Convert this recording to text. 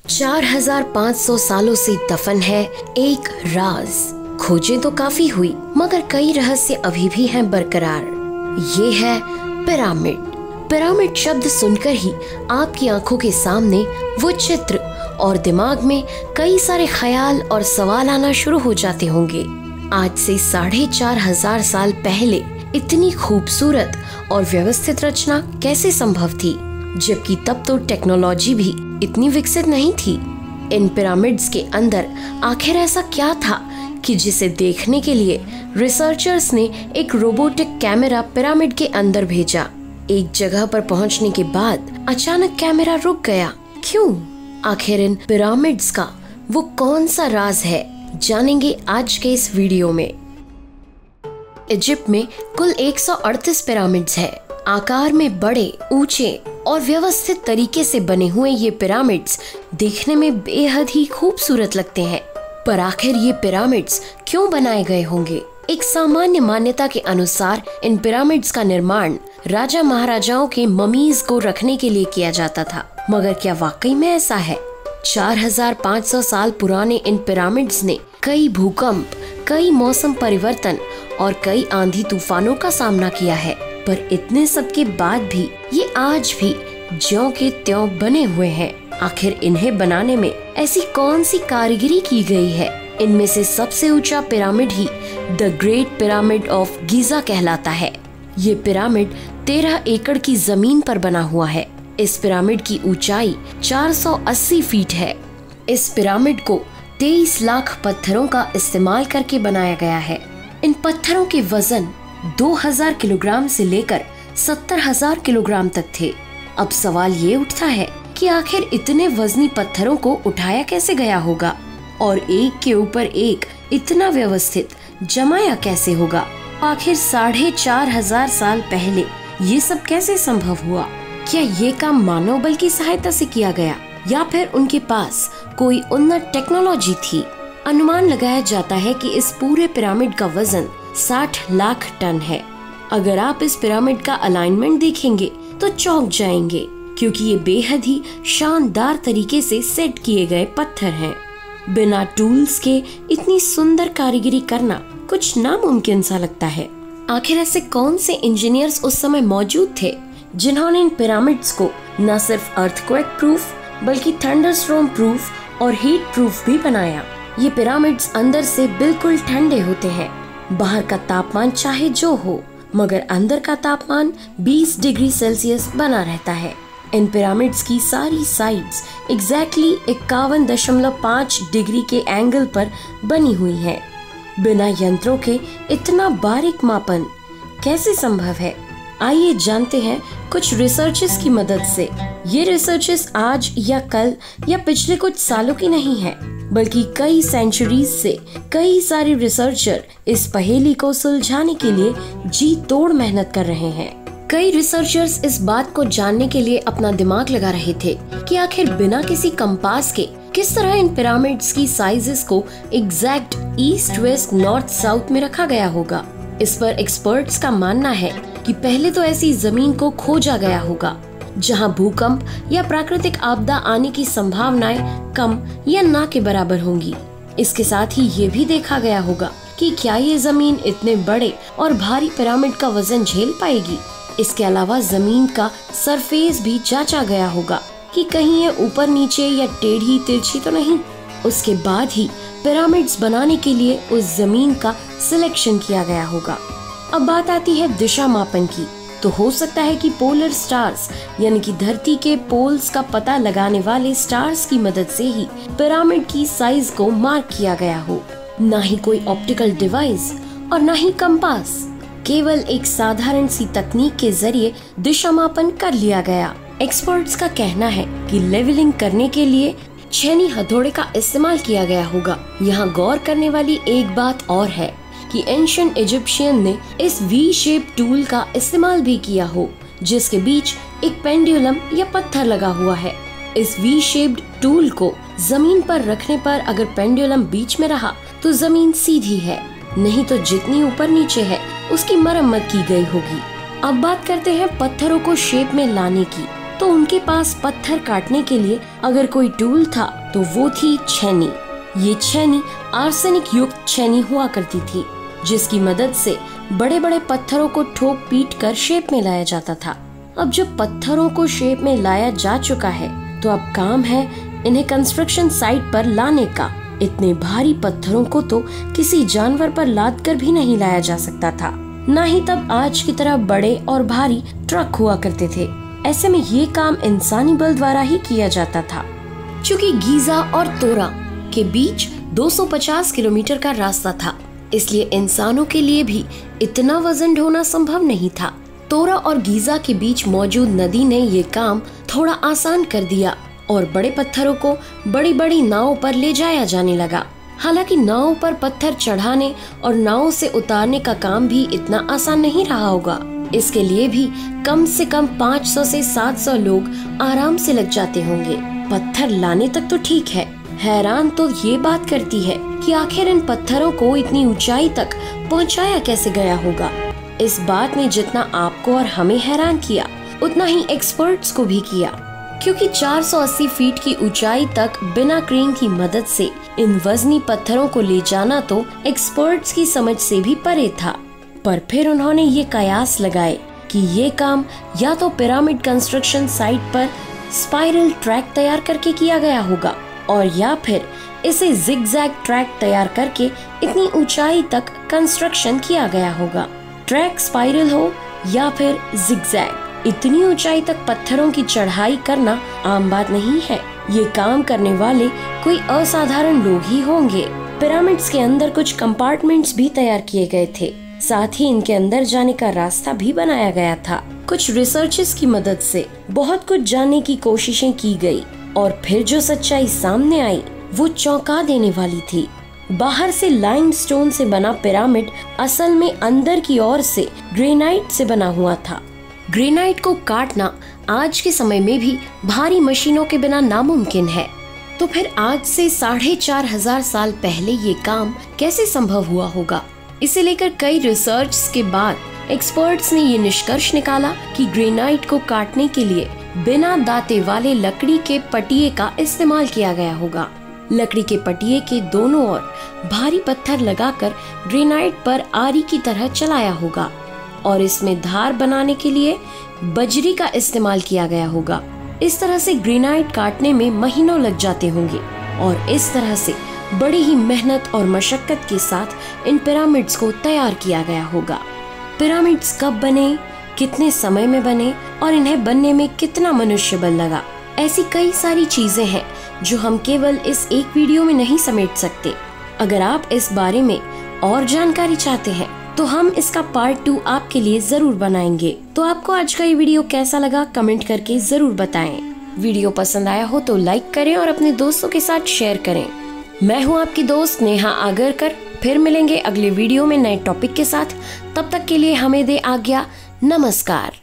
4500 सालों से दफन है एक राज। खोजें तो काफी हुई मगर कई रहस्य अभी भी हैं बरकरार। ये है पिरामिड। पिरामिड शब्द सुनकर ही आपकी आंखों के सामने वो चित्र और दिमाग में कई सारे ख्याल और सवाल आना शुरू हो जाते होंगे। आज से 4500 साल पहले इतनी खूबसूरत और व्यवस्थित रचना कैसे संभव थी, जबकि तब तो टेक्नोलॉजी भी इतनी विकसित नहीं थी। इन पिरामिड्स के अंदर आखिर ऐसा क्या था कि जिसे देखने के लिए रिसर्चर्स ने एक रोबोटिक कैमरा पिरामिड के अंदर भेजा। एक जगह पर पहुंचने के बाद अचानक कैमरा रुक गया। क्यों? आखिर इन पिरामिड्स का वो कौन सा राज है, जानेंगे आज के इस वीडियो में। इजिप्ट में कुल 138 पिरामिड्स है। आकार में बड़े, ऊंचे और व्यवस्थित तरीके से बने हुए ये पिरामिड्स देखने में बेहद ही खूबसूरत लगते हैं। पर आखिर ये पिरामिड्स क्यों बनाए गए होंगे? एक सामान्य मान्यता के अनुसार इन पिरामिड्स का निर्माण राजा महाराजाओं के ममीज को रखने के लिए किया जाता था। मगर क्या वाकई में ऐसा है? 4500 साल पुराने इन पिरामिड्स ने कई भूकंप, कई मौसम परिवर्तन और कई आंधी तूफानों का सामना किया है। पर इतने सब के बाद भी ये आज भी ज्यों के त्यों बने हुए हैं। आखिर इन्हें बनाने में ऐसी कौन सी कारीगरी की गई है? इनमें से सबसे ऊंचा pyramid he the great pyramid of Giza कहलाता है। ये पिरामिड 13 एकड़ की जमीन पर बना हुआ है। इस पिरामिड की ऊंचाई 480 फीट है। इस पिरामिड को 23 लाख पत्थरों का इस्तेमाल करके बनाया गया है। इन पत्थरों के वजन 2000 किलोग्राम से लेकर 70,000 किलोग्राम तक थे। अब सवाल ये उठता है कि आखिर इतने वजनी पत्थरों को उठाया कैसे गया होगा और एक के ऊपर एक इतना व्यवस्थित जमाया कैसे होगा? आखिर 4500 साल पहले ये सब कैसे संभव हुआ? क्या ये काम मानव बल की सहायता से किया गया या फिर उनके पास कोई उन्नत टेक्नोलॉजी थी? अनुमान लगाया जाता है कि इस पूरे पिरामिड का वजन 60 लाख टन है। अगर आप इस पिरामिड का अलाइनमेंट देखेंगे तो चौंक जाएंगे, क्योंकि ये बेहद ही शानदार तरीके से सेट किए गए पत्थर हैं। बिना टूल्स के इतनी सुंदर कारीगरी करना कुछ नामुमकिन सा लगता है। आखिर ऐसे कौन से इंजीनियर्स उस समय मौजूद थे जिन्होंने इन पिरामिड्स को न सिर्फ अर्थक्वेक प्रूफ बल्कि थंडरस्टॉर्म प्रूफ और हीट प्रूफ भी बनाया? ये पिरामिड्स अंदर से बिल्कुल ठंडे होते हैं। बाहर का तापमान चाहे जो हो, मगर अंदर का तापमान 20 डिग्री सेल्सियस बना रहता है। इन पिरामिड्स की सारी साइड्स एग्जैक्टली 51.5 डिग्री के एंगल पर बनी हुई हैं। बिना यंत्रों के इतना बारीक मापन कैसे संभव है? आइए जानते हैं कुछ रिसर्चेस की मदद से। ये रिसर्चेस आज या कल या पिछले कुछ सालों की नहीं है, बल्कि कई सेंचुरीज से कई सारे रिसर्चर इस पहेली को सुलझाने के लिए जी तोड़ मेहनत कर रहे हैं। कई रिसर्चर्स इस बात को जानने के लिए अपना दिमाग लगा रहे थे कि आखिर बिना किसी कंपास के किस तरह इन पिरामिड्स की साइजेस को exact east, west, north, south में रखा गया होगा। इस पर एक्सपर्ट्स का मानना है कि पहले तो ऐसी जमीन को खोजा गया होगा जहां भूकंप या प्राकृतिक आपदा आने की संभावनाएं कम या ना के बराबर होंगी। इसके साथ ही ये भी देखा गया होगा कि क्या ये जमीन इतने बड़े और भारी पिरामिड का वजन झेल पाएगी। इसके अलावा जमीन का सरफेस भी जांचा गया होगा कि कहीं ये ऊपर नीचे या टेढ़ी तिरछी तो नहीं। उसके बाद ही पिरामिड्स बनाने के लिए उस जमीन का सिलेक्शन किया गया होगा। अब बात आती है दिशा मापन की। तो हो सकता है कि पोलर स्टार्स यानी कि धरती के पोल्स का पता लगाने वाले स्टार्स की मदद से ही पिरामिड की साइज को मार्क किया गया हो। ना ही कोई ऑप्टिकल डिवाइस और ना ही कंपास, केवल एक साधारण सी तकनीक के जरिए दिशा मापन कर लिया गया। एक्सपर्ट्स का कहना है कि लेवलिंग करने के लिए छेनी हथौड़े का इस्तेमाल किया गया होगा। यहाँ गौर करने वाली एक बात और है कि एंशिएंट इजिप्शियन ने इस वी शेप टूल का इस्तेमाल भी किया हो, जिसके बीच एक पेंडुलम या पत्थर लगा हुआ है। इस वी शेप्ड टूल को जमीन पर रखने पर अगर पेंडुलम बीच में रहा तो जमीन सीधी है, नहीं तो जितनी ऊपर नीचे है उसकी मरम्मत की गई होगी। अब बात करते हैं पत्थरों को शेप में लाने की। तो उनके पास पत्थर काटने के लिए अगर कोई टूल था तो वो थी छेनी। ये छेनी आर्सेनिक युक्त छेनी हुआ करती थी, जिसकी मदद से बड़े बड़े पत्थरों को ठोक पीट कर शेप में लाया जाता था। अब जब पत्थरों को शेप में लाया जा चुका है तो अब काम है इन्हें कंस्ट्रक्शन साइट पर लाने का। इतने भारी पत्थरों को तो किसी जानवर पर लाद कर भी नहीं लाया जा सकता था, न ही तब आज की तरह बड़े और भारी ट्रक हुआ करते थे। ऐसे में ये काम इंसानी बल द्वारा ही किया जाता था। चूँकि गीजा और तोरा के बीच 250 किलोमीटर का रास्ता था, इसलिए इंसानों के लिए भी इतना वजन ढोना संभव नहीं था। तोरा और गीजा के बीच मौजूद नदी ने ये काम थोड़ा आसान कर दिया और बड़े पत्थरों को बड़ी बड़ी नावों पर ले जाया जाने लगा। हालांकि नाव पर पत्थर चढ़ाने और नाव से उतारने का काम भी इतना आसान नहीं रहा होगा। इसके लिए भी कम से कम 500 से 700 लोग आराम से लग जाते होंगे। पत्थर लाने तक तो ठीक है, हैरान तो ये बात करती है कि आखिर इन पत्थरों को इतनी ऊंचाई तक पहुंचाया कैसे गया होगा। इस बात ने जितना आपको और हमें हैरान किया, उतना ही एक्सपर्ट्स को भी किया, क्योंकि 480 फीट की ऊंचाई तक बिना क्रेन की मदद से इन वजनी पत्थरों को ले जाना तो एक्सपर्ट्स की समझ से भी परे था। पर फिर उन्होंने ये कयास लगाए कि ये काम या तो पिरामिड कंस्ट्रक्शन साइट पर स्पाइरल ट्रैक तैयार करके किया गया होगा, और या फिर इसे जिगजैग ट्रैक तैयार करके इतनी ऊंचाई तक कंस्ट्रक्शन किया गया होगा। ट्रैक स्पाइरल हो या फिर जिगजैग, इतनी ऊंचाई तक पत्थरों की चढ़ाई करना आम बात नहीं है। ये काम करने वाले कोई असाधारण लोग ही होंगे। पिरामिड्स के अंदर कुछ कंपार्टमेंट्स भी तैयार किए गए थे, साथ ही इनके अंदर जाने का रास्ता भी बनाया गया था। कुछ रिसर्चर्स की मदद से बहुत कुछ जानने की कोशिशें की गई और फिर जो सच्चाई सामने आई वो चौंका देने वाली थी। बाहर से लाइमस्टोन से बना पिरामिड असल में अंदर की ओर से ग्रेनाइट से बना हुआ था। ग्रेनाइट को काटना आज के समय में भी भारी मशीनों के बिना नामुमकिन है, तो फिर आज से 4500 साल पहले ये काम कैसे संभव हुआ होगा। इसे लेकर कई रिसर्च के बाद एक्सपर्ट्स ने ये निष्कर्ष निकाला कि ग्रेनाइट को काटने के लिए बिना दांते वाले लकड़ी के पटिये का इस्तेमाल किया गया होगा। लकड़ी के पटिये के दोनों ओर भारी पत्थर लगाकर ग्रेनाइट पर आरी की तरह चलाया होगा और इसमें धार बनाने के लिए बजरी का इस्तेमाल किया गया होगा। इस तरह से ग्रेनाइट काटने में महीनों लग जाते होंगे और इस तरह से बड़ी ही मेहनत और मशक्कत के साथ इन पिरामिड्स को तैयार किया गया होगा। पिरामिड्स कब बने, कितने समय में बने और इन्हें बनने में कितना मनुष्य बल लगा, ऐसी कई सारी चीजें हैं जो हम केवल इस एक वीडियो में नहीं समेट सकते। अगर आप इस बारे में और जानकारी चाहते हैं तो हम इसका पार्ट 2 आपके लिए जरूर बनाएंगे। तो आपको आज का ये वीडियो कैसा लगा कमेंट करके जरूर बताएं। वीडियो पसंद आया हो तो लाइक करें और अपने दोस्तों के साथ शेयर करें। मैं हूं आपकी दोस्त नेहा आगरकर। फिर मिलेंगे अगले वीडियो में नए टॉपिक के साथ। तब तक के लिए हमें दे आज्ञा। नमस्कार।